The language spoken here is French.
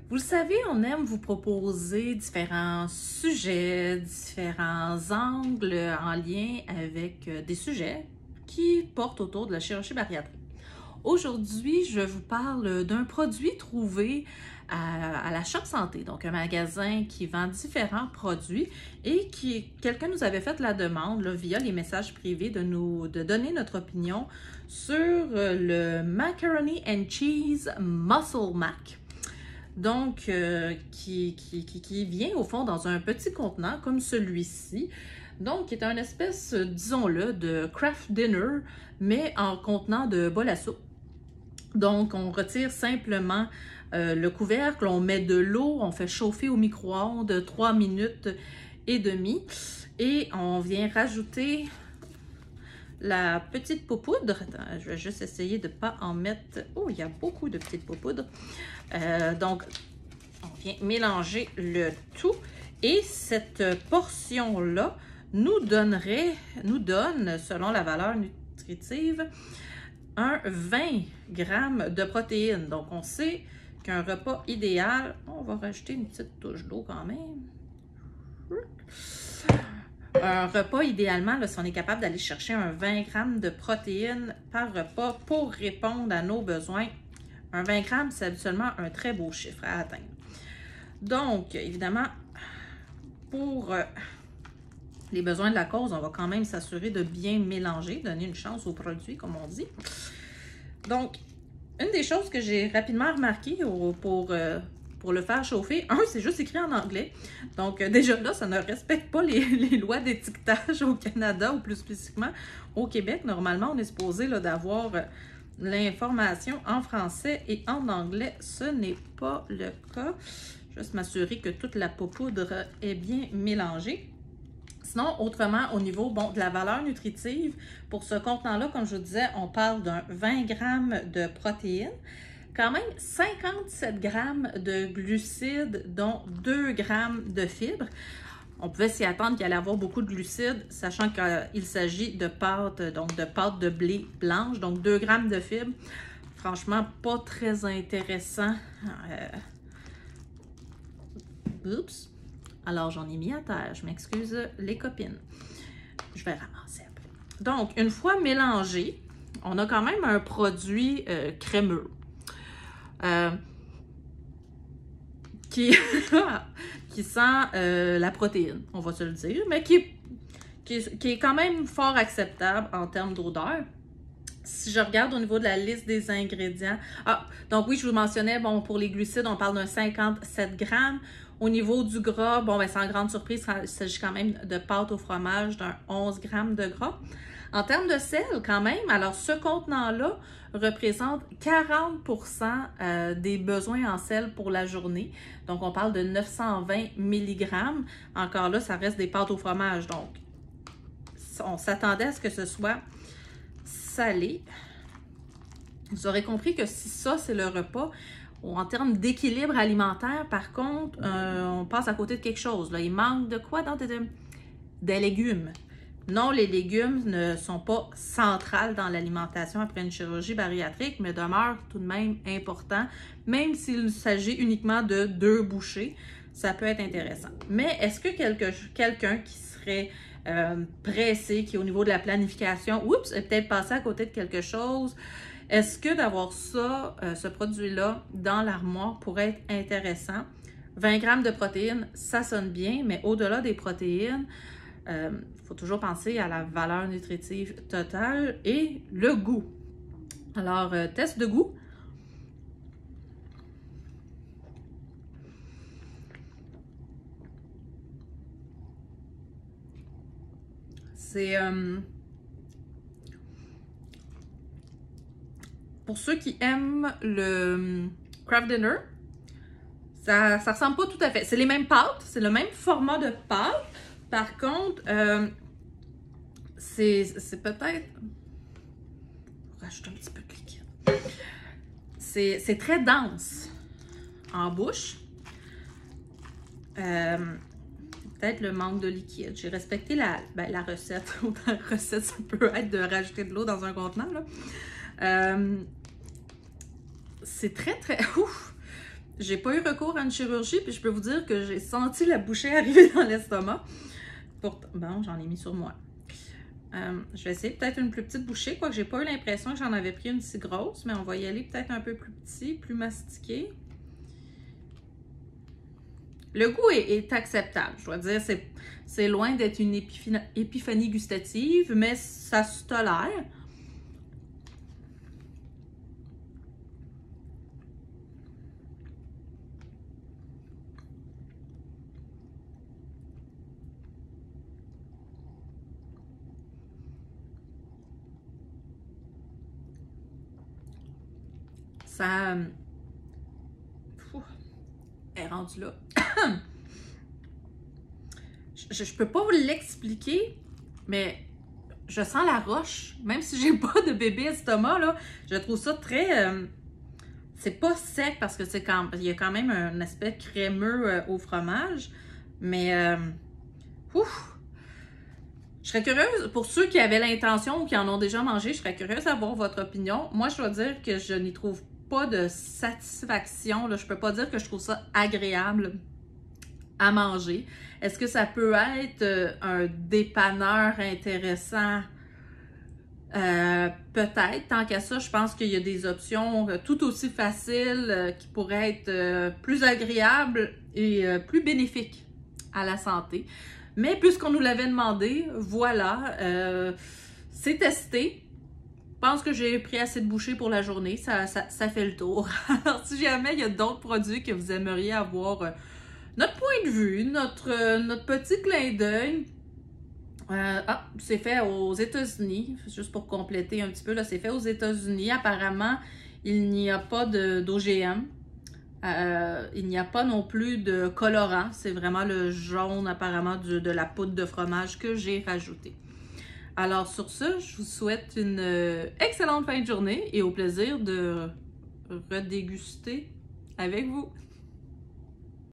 Vous le savez, on aime vous proposer différents sujets, différents angles en lien avec des sujets qui portent autour de la chirurgie bariatrique. Aujourd'hui, je vous parle d'un produit trouvé à la Shop Santé, donc un magasin qui vend différents produits et quelqu'un nous avait fait la demande là, via les messages privés de donner notre opinion sur le Macaroni and Cheese Muscle Mac. Donc, qui vient au fond dans un petit contenant comme celui-ci. Donc, qui est un espèce, disons-le, de craft dinner, mais en contenant de bol à soupe. Donc, on retire simplement le couvercle, on met de l'eau, on fait chauffer au micro-ondes 3 minutes et demie. Et on vient rajouter la petite peau-poudre. Attends, je vais juste essayer de ne pas en mettre... Oh, il y a beaucoup de petites peau-poudres. Donc, on vient mélanger le tout. Et cette portion-là nous donne, selon la valeur nutritive, un 20 grammes de protéines. Donc, on sait qu'un repas idéal... On va rajouter une petite touche d'eau quand même. Un repas, idéalement, là, si on est capable d'aller chercher un 20 grammes de protéines par repas pour répondre à nos besoins, un 20 grammes, c'est habituellement un très beau chiffre à atteindre. Donc, évidemment, pour les besoins de la cause, on va quand même s'assurer de bien mélanger, donner une chance au produit, comme on dit. Donc, une des choses que j'ai rapidement remarqué pour le faire chauffer, c'est juste écrit en anglais. Donc, déjà là, ça ne respecte pas les lois d'étiquetage au Canada ou plus spécifiquement au Québec. Normalement, on est supposé d'avoir l'information en français et en anglais. Ce n'est pas le cas. Juste m'assurer que toute la poudre est bien mélangée. Sinon, autrement, au niveau de la valeur nutritive, pour ce contenant-là, comme je vous disais, on parle d'un 20 grammes de protéines. Quand même 57 grammes de glucides, dont 2 grammes de fibres. On pouvait s'y attendre qu'il allait avoir beaucoup de glucides, sachant qu'il s'agit de pâte, donc de pâte de blé blanche, donc 2 grammes de fibres. Franchement, pas très intéressant. Oups! Alors, j'en ai mis à terre. Je m'excuse, les copines. Je vais ramasser après. Donc, une fois mélangé, on a quand même un produit crémeux. Qui sent la protéine, on va se le dire, mais qui est quand même fort acceptable en termes d'odeur. Si je regarde au niveau de la liste des ingrédients, donc oui, je vous mentionnais, pour les glucides, on parle d'un 57 grammes. Au niveau du gras, sans grande surprise, il s'agit quand même de pâte au fromage d'un 11 grammes de gras. En termes de sel, quand même, alors ce contenant-là représente 40% des besoins en sel pour la journée. Donc, on parle de 920 mg. Encore là, ça reste des pâtes au fromage. Donc, on s'attendait à ce que ce soit salé. Vous aurez compris que si ça, c'est le repas, en termes d'équilibre alimentaire, par contre, on passe à côté de quelque chose. Là. Il manque de quoi dans des légumes. Non, les légumes ne sont pas centrales dans l'alimentation après une chirurgie bariatrique, mais demeurent tout de même importants, même s'il s'agit uniquement de 2 bouchées, ça peut être intéressant. Mais est-ce que quelqu'un qui serait pressé, qui est au niveau de la planification, est peut-être passé à côté de quelque chose, est-ce que d'avoir ça, ce produit-là, dans l'armoire pourrait être intéressant? 20 grammes de protéines, ça sonne bien, mais au-delà des protéines, il faut toujours penser à la valeur nutritive totale et le goût. Alors, test de goût. C'est... pour ceux qui aiment le craft dinner, ça ressemble pas tout à fait. C'est les mêmes pâtes, c'est le même format de pâte. Par contre, c'est peut-être... On va rajouter un petit peu de liquide. C'est très dense en bouche. Peut-être le manque de liquide. J'ai respecté la recette. La recette, ça peut être de rajouter de l'eau dans un contenant. C'est très, très... Ouf! j'ai pas eu recours à une chirurgie, puis je peux vous dire que j'ai senti la bouchée arriver dans l'estomac. Bon, j'en ai mis sur moi. Je vais essayer peut-être une plus petite bouchée, quoique j'ai pas eu l'impression que j'en avais pris une si grosse, mais on va y aller peut-être un peu plus petit, plus mastiqué. Le goût est acceptable, je dois dire, c'est loin d'être une épiphanie gustative, mais ça se tolère. Ça est rendu là. je peux pas vous l'expliquer, mais je sens la roche. Même si j'ai pas de bébé estomac, là, je trouve ça très... c'est pas sec parce que il y a quand même un aspect crémeux au fromage. Mais... je serais curieuse, pour ceux qui avaient l'intention ou qui en ont déjà mangé, je serais curieuse d'avoir votre opinion. Moi, je dois dire que je n'y trouve pas de satisfaction. Là. Je peux pas dire que je trouve ça agréable à manger. Est-ce que ça peut être un dépanneur intéressant? Peut-être. Tant qu'à ça, je pense qu'il y a des options tout aussi faciles qui pourraient être plus agréables et plus bénéfiques à la santé. Mais puisqu'on nous l'avait demandé, voilà, c'est testé. Je pense que j'ai pris assez de bouchées pour la journée, ça fait le tour. Alors, si jamais il y a d'autres produits que vous aimeriez avoir notre point de vue, notre petit clin d'œil, c'est fait aux États-Unis, juste pour compléter un petit peu, là, c'est fait aux États-Unis. Apparemment, il n'y a pas d'OGM. Il n'y a pas non plus de colorant. C'est vraiment le jaune, apparemment, de la poudre de fromage que j'ai rajouté. Alors, sur ce, je vous souhaite une excellente fin de journée et au plaisir de redéguster avec vous.